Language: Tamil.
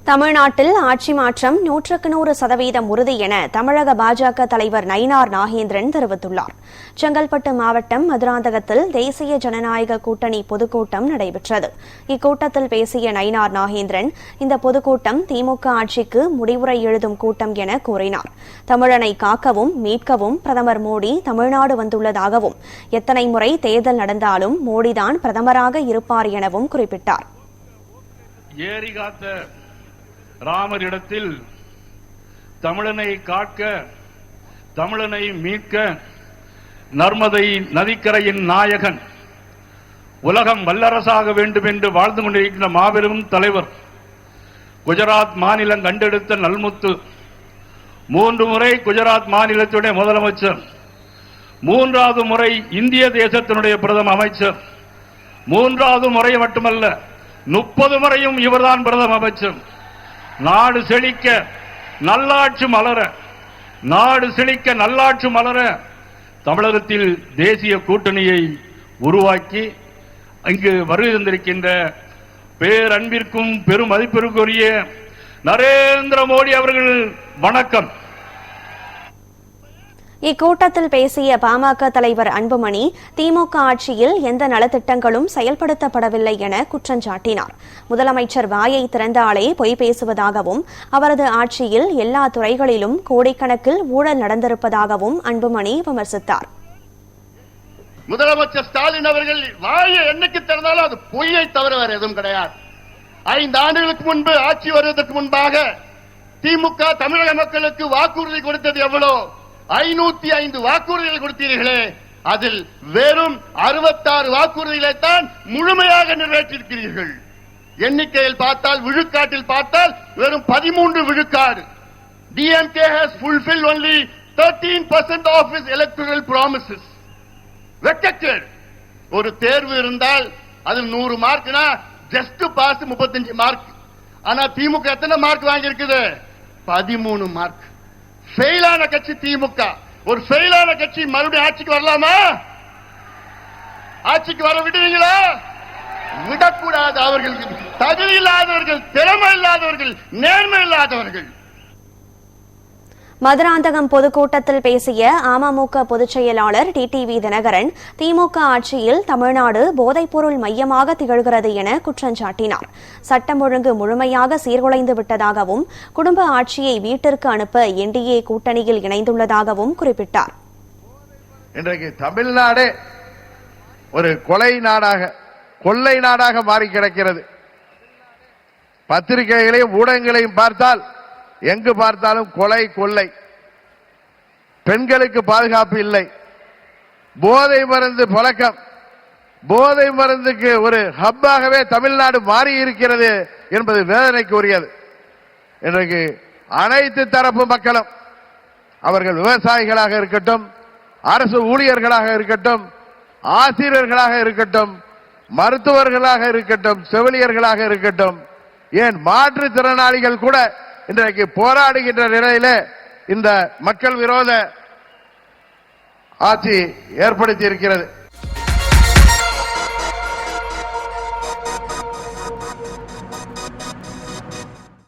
தமிழ்நாட்டில் ஆட்சி மாற்றம் 100% உறுதி என தமிழக பாஜக தலைவர் நயினார் நாகேந்திரன் தெரிவித்துள்ளார். செங்கல்பட்டு மாவட்டம் மதுராந்தகத்தில் தேசிய ஜனநாயக கூட்டணி பொதுக்கூட்டம் நடைபெற்றது. இக்கூட்டத்தில் பேசிய நயினார் நாகேந்திரன், இந்த பொதுக்கூட்டம் திமுக ஆட்சிக்கு முடிவுரை எழுதும் கூட்டம் என கூறினார். தமிழனை காக்கவும் மீட்கவும் பிரதமர் மோடி தமிழ்நாடு வந்துள்ளதாகவும், எத்தனை முறை தேர்தல் நடந்தாலும் மோடிதான் பிரதமராக இருப்பார் எனவும் குறிப்பிட்டார். ராமரிடத்தில் தமிழனை காக்க, தமிழனை மீட்க, நர்மதை நதிக்கரையின் நாயகன், உலகம் வல்லரசாக வேண்டும் என்று வாழ்ந்து கொண்டிருக்கின்ற மாபெரும் தலைவர், குஜராத் மாநிலம் கண்டெடுத்த நல்முத்து, 3 முறை குஜராத் மாநிலத்துடைய முதலமைச்சர், 3வது முறை இந்திய தேசத்தினுடைய பிரதம அமைச்சர், 3வது முறை மட்டுமல்ல 30 முறையும் இவர்தான் பிரதம அமைச்சர். நாடு செழிக்க நல்லாட்சி மலர, நாடு செழிக்க நல்லாட்சி மலர தமிழகத்தில் தேசிய கூட்டணியை உருவாக்கி இங்கு வருகை தந்திருக்கின்ற பேரன்பிற்கும் பெரும் மதிப்பிற்குரிய நரேந்திர மோடி அவர்கள் வணக்கம். இக்கூட்டத்தில் பேசிய பாமக தலைவர் அன்புமணி, திமுக ஆட்சியில் எந்த நலத்திட்டங்களும் செயல்படுத்தப்படவில்லை என குற்றம் சாட்டினார். முதலமைச்சர் வாயை திறந்தாலே பொய் பேசுவதாகவும், அவரது ஆட்சியில் எல்லா துறைகளிலும் கோடிக்கணக்கில் ஊழல் நடந்திருப்பதாகவும் அன்புமணி விமர்சித்தார். முதலமைச்சர் ஸ்டாலின் அவர்கள் வாயை என்னைக்கு திறந்தாலும் அது பொய்யை தவிர வேறு எதுவும் கிடையாது. 5 ஆண்டுகளுக்கு முன்பு ஆட்சி வருவதற்கு முன்பாக திமுக தமிழக மக்களுக்கு வாக்குறுதி கொடுத்தது எவ்வளவு? 505 வாக்குறுதிகள் கொடுத்தீர்களே, அதில் வெறும் 66 வாக்குறுதிகளை தான் முழுமையாக நிறைவேற்றியிருக்கிறீர்கள். எண்ணிக்கையில் பார்த்தால், விழுக்காட்டில் பார்த்தால் வெறும் 13 விழுக்காடு. DMK has fulfilled only 13% of its electoral promises. வெட்கக்கேடு. ஒரு தேர்வு இருந்தால் அதில் 100 மார்க்னா ஜஸ்ட் பாஸ் 35 மார்க். ஆனா திமுக எத்தனை மார்க் வாங்கி இருக்குது? 13 மார்க். ஃபெயிலான கட்சி திமுக. ஒரு ஃபெயிலான கட்சி மறுபடியும் ஆட்சிக்கு வரலாமா? ஆட்சிக்கு வர விடுவீங்களா? விடக்கூடாது. அவர்கள் தகுதி இல்லாதவர்கள், திறமை இல்லாதவர்கள், நேர்மை இல்லாதவர்கள். மதுராந்தகம் பொதுக்கூட்டத்தில் பேசிய அமமுக பொதுச் செயலாளர் டிடிவி தினகரன், திமுக ஆட்சியில் தமிழ்நாடு போதைப்பொருள் மையமாக திகழ்கிறது என குற்றம் சாட்டினார். சட்டம் ஒழுங்கு முழுமையாக சீர்குலைந்து விட்டதாகவும், குடும்ப ஆட்சியை வீட்டிற்கு அனுப்ப என்டிஏ கூட்டணியில் இணைந்துள்ளதாகவும் குறிப்பிட்டார். இன்றைக்கு தமிழ்நாடு ஒரு கொலை நாடாக, கொள்ளை நாடாக மாறி கிடக்கிறது. பத்திரிகைகளையும் ஊடகங்களையும் பார்த்தால் எங்கு பார்த்தாலும் கொலை, கொள்ளை. பெண்களுக்கு பாதுகாப்பு இல்லை. போதை மருந்து புழக்கம், போதை மருந்துக்கு ஒரு ஹப்பாகவே தமிழ்நாடு மாறி இருக்கிறது என்பது வேதனைக்கு உரியது. இன்றைக்கு அனைத்து தரப்பு மக்களும், அவர்கள் விவசாயிகளாக இருக்கட்டும், அரசு ஊழியர்களாக இருக்கட்டும், ஆசிரியர்களாக இருக்கட்டும், மருத்துவர்களாக இருக்கட்டும், செவிலியர்களாக இருக்கட்டும், ஏன் மாற்றுத்திறனாளிகள் கூட இன்றைக்கு போராடுகின்ற நிலையில இந்த மக்கள் விரோத ஆட்சி ஏற்படுத்தி இருக்கிறது.